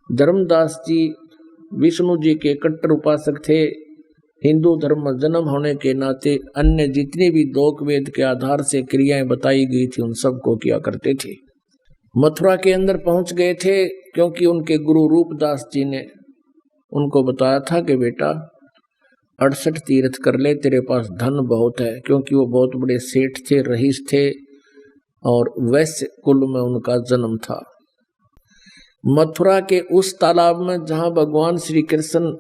धर्मदास जी विष्णु जी के कट्टर उपासक थे। हिंदू धर्म में जन्म होने के नाते अन्य जितनी भी लोक वेद के आधार से क्रियाएं बताई गई थी उन सबको किया करते थे। मथुरा के अंदर पहुंच गए थे क्योंकि उनके गुरु रूपदास जी ने उनको बताया था कि बेटा 68 तीर्थ कर ले, तेरे पास धन बहुत है, क्योंकि वो बहुत बड़े सेठ थे, रईस थे और वैश्य कुल में उनका जन्म था। मथुरा के उस तालाब में जहां भगवान श्री कृष्ण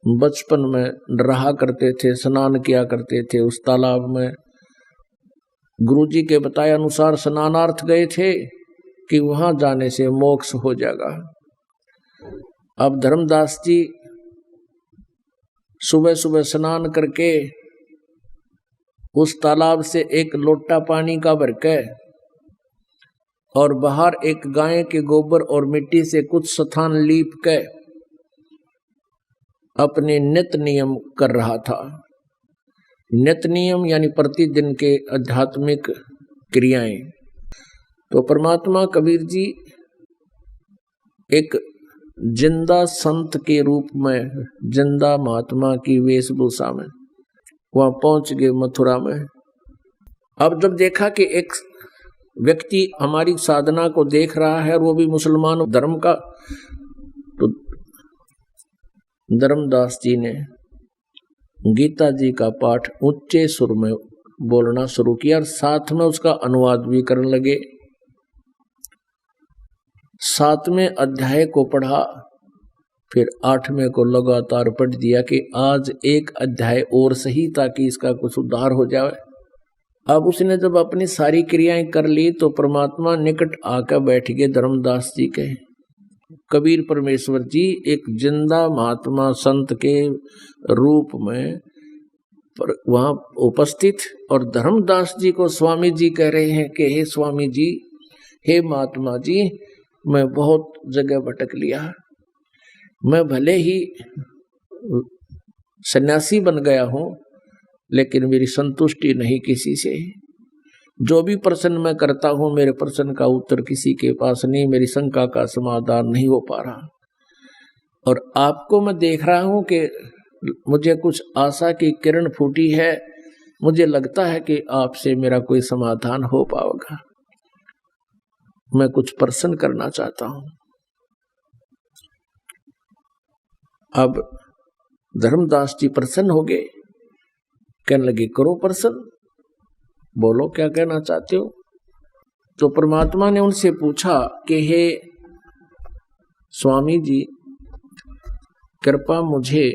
बचपन में रहा करते थे, स्नान किया करते थे, उस तालाब में गुरुजी के बताए अनुसार स्नानार्थ गए थे कि वहां जाने से मोक्ष हो जाएगा। अब धर्मदास जी सुबह सुबह स्नान करके उस तालाब से एक लोटा पानी का भर के और बाहर एक गाय के गोबर और मिट्टी से कुछ स्थान लीप के अपने नित्य नियम कर रहा था। नित्य नियम यानी प्रतिदिन के आध्यात्मिक क्रियाएं। तो परमात्मा कबीर जी एक जिंदा संत के रूप में, जिंदा महात्मा की वेशभूषा में वहां पहुंच गए मथुरा में। अब जब देखा कि एक व्यक्ति हमारी साधना को देख रहा है और वो भी मुसलमान धर्म का, तो धर्मदास जी ने गीता जी का पाठ ऊंचे सुर में बोलना शुरू किया और साथ में उसका अनुवाद भी करने लगे। 7वें अध्याय को पढ़ा, फिर 8वें को लगातार पढ़ दिया कि आज एक अध्याय और सही ताकि इसका कुछ उद्धार हो जाए। अब उसने जब अपनी सारी क्रियाएं कर ली तो परमात्मा निकट आकर बैठ गए धर्मदास जी के। कबीर परमेश्वर जी एक जिंदा महात्मा संत के रूप में वहां उपस्थित, और धर्मदास जी को स्वामी जी कह रहे हैं कि हे स्वामी जी, हे महात्मा जी, मैं बहुत जगह भटक लिया, मैं भले ही सन्यासी बन गया हूं लेकिन मेरी संतुष्टि नहीं किसी से। जो भी प्रश्न मैं करता हूं मेरे प्रश्न का उत्तर किसी के पास नहीं, मेरी शंका का समाधान नहीं हो पा रहा। और आपको मैं देख रहा हूं कि मुझे कुछ आशा की किरण फूटी है, मुझे लगता है कि आपसे मेरा कोई समाधान हो पाएगा। मैं कुछ प्रश्न करना चाहता हूं। अब धर्मदास जी प्रसन्न हो गए, कहने लगे करो प्रश्न, बोलो क्या कहना चाहते हो। तो परमात्मा ने उनसे पूछा कि हे स्वामी जी, कृपा मुझे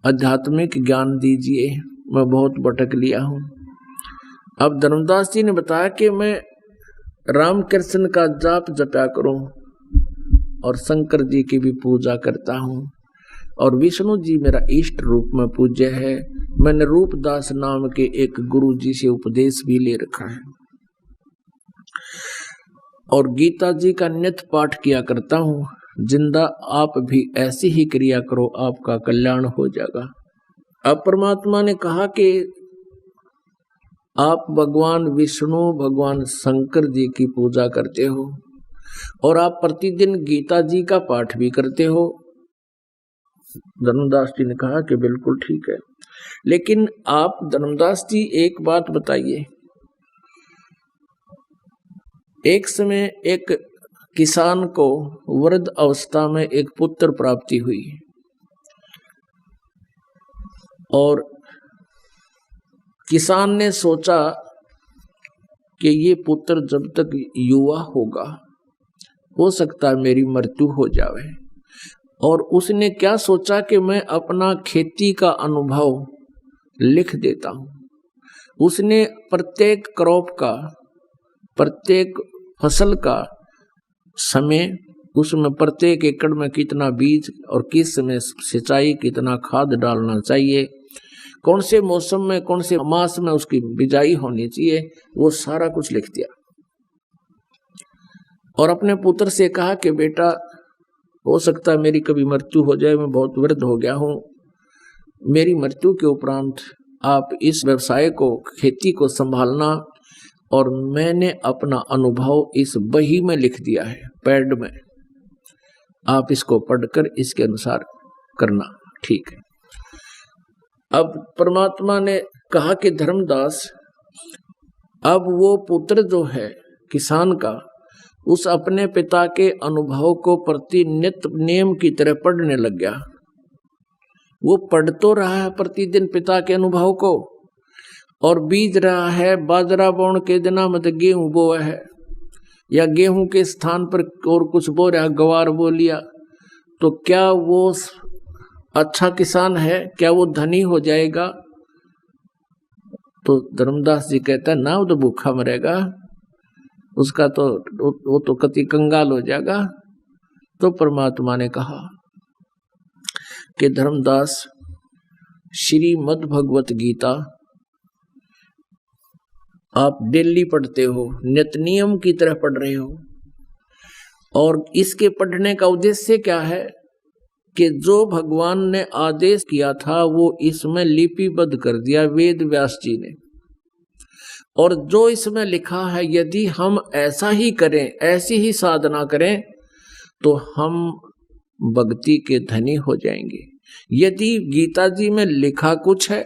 आध्यात्मिक ज्ञान दीजिए, मैं बहुत भटक लिया हूं। अब धर्मदास जी ने बताया कि मैं राम कृष्ण का जाप जपा करूं और शंकर जी की भी पूजा करता हूं और विष्णु जी मेरा इष्ट रूप में पूज्य है। मैंने रूपदास नाम के एक गुरु जी से उपदेश भी ले रखा है और गीता जी का नित्य पाठ किया करता हूं। जिंदा आप भी ऐसी ही क्रिया करो, आपका कल्याण हो जाएगा। अब परमात्मा ने कहा कि आप भगवान विष्णु, भगवान शंकर जी की पूजा करते हो और आप प्रतिदिन गीता जी का पाठ भी करते हो। धर्मदास जी ने कहा कि बिल्कुल ठीक है, लेकिन आप धर्मदास जी एक बात बताइए। एक समय एक किसान को वृद्ध अवस्था में एक पुत्र प्राप्ति हुई और किसान ने सोचा कि ये पुत्र जब तक युवा होगा हो सकता है मेरी मृत्यु हो जाए। और उसने क्या सोचा कि मैं अपना खेती का अनुभव लिख देता हूं। उसने प्रत्येक क्रॉप का, प्रत्येक फसल का समय, उसमें प्रत्येक एकड़ में कितना बीज और किस समय सिंचाई, कितना खाद डालना चाहिए, कौन से मौसम में, कौन से मास में उसकी बिजाई होनी चाहिए, वो सारा कुछ लिख दिया। और अपने पुत्र से कहा कि बेटा, हो सकता है मेरी कभी मृत्यु हो जाए, मैं बहुत वृद्ध हो गया हूं, मेरी मृत्यु के उपरांत आप इस व्यवसाय को, खेती को संभालना, और मैंने अपना अनुभव इस बही में लिख दिया है। पैड में, आप इसको पढ़कर इसके अनुसार करना, ठीक है। अब परमात्मा ने कहा कि धर्मदास, अब वो पुत्र जो है किसान का, उस अपने पिता के अनुभव को प्रतिनित्य नियम की तरह पढ़ने लग गया। वो पढ़ तो रहा है प्रतिदिन पिता के अनुभव को, और बीज रहा है बाजरा बोने के दिना मत गेहूं बोया है, या गेहूं के स्थान पर और कुछ बो रहा, गवार बो लिया, तो क्या वो अच्छा किसान है? क्या वो धनी हो जाएगा? तो धर्मदास जी कहता है ना, वो तो भूखा मरेगा, उसका तो वो तो कति कंगाल हो जाएगा। तो परमात्मा ने कहा कि धर्मदास, श्रीमद् भगवत गीता आप डेली पढ़ते हो, नित्य नियम की तरह पढ़ रहे हो, और इसके पढ़ने का उद्देश्य क्या है कि जो भगवान ने आदेश किया था वो इसमें लिपिबद्ध कर दिया वेद व्यास जी ने, और जो इसमें लिखा है यदि हम ऐसा ही करें, ऐसी ही साधना करें, तो हम भक्ति के धनी हो जाएंगे। यदि गीता जी में लिखा कुछ है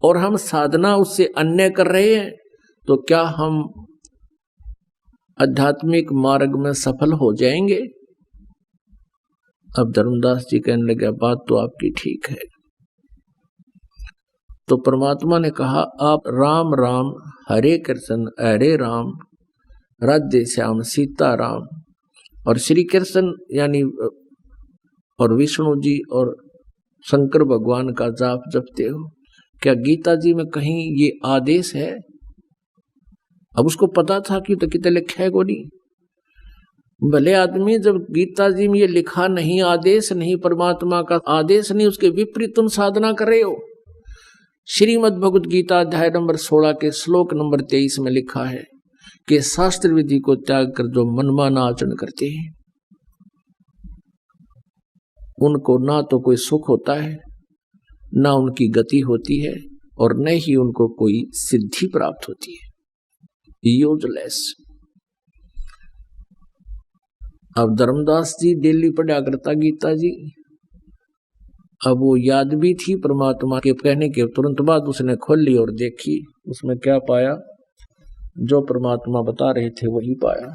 और हम साधना उससे अन्य कर रहे हैं, तो क्या हम आध्यात्मिक मार्ग में सफल हो जाएंगे? अब धर्मदास जी कहने लगे, बात तो आपकी ठीक है। तो परमात्मा ने कहा, आप राम राम हरे कृष्ण हरे राम राधे श्याम सीता राम, और श्री कृष्ण यानी और विष्णु जी और शंकर भगवान का जाप जपते हो। क्या गीता जी में कहीं ये आदेश है? अब उसको पता था कि तो कितने लिखा है गोली। भले आदमी, जब गीता जी में ये लिखा नहीं, आदेश नहीं, परमात्मा का आदेश नहीं, उसके विपरीत तुम साधना कर रहे हो। श्रीमद् भगवत गीता अध्याय नंबर 16 के श्लोक नंबर 23 में लिखा है कि शास्त्र विधि को त्याग कर जो मनमाना आचरण करते हैं, उनको ना तो कोई सुख होता है, ना उनकी गति होती है, और न ही उनको कोई सिद्धि प्राप्त होती है। यूजलेस। अब धर्मदास जी डेली पढ़ा करता गीता जी। अब वो याद भी थी, परमात्मा के कहने के तुरंत बाद उसने खोल ली और देखी, उसमें क्या पाया? जो परमात्मा बता रहे थे वही पाया।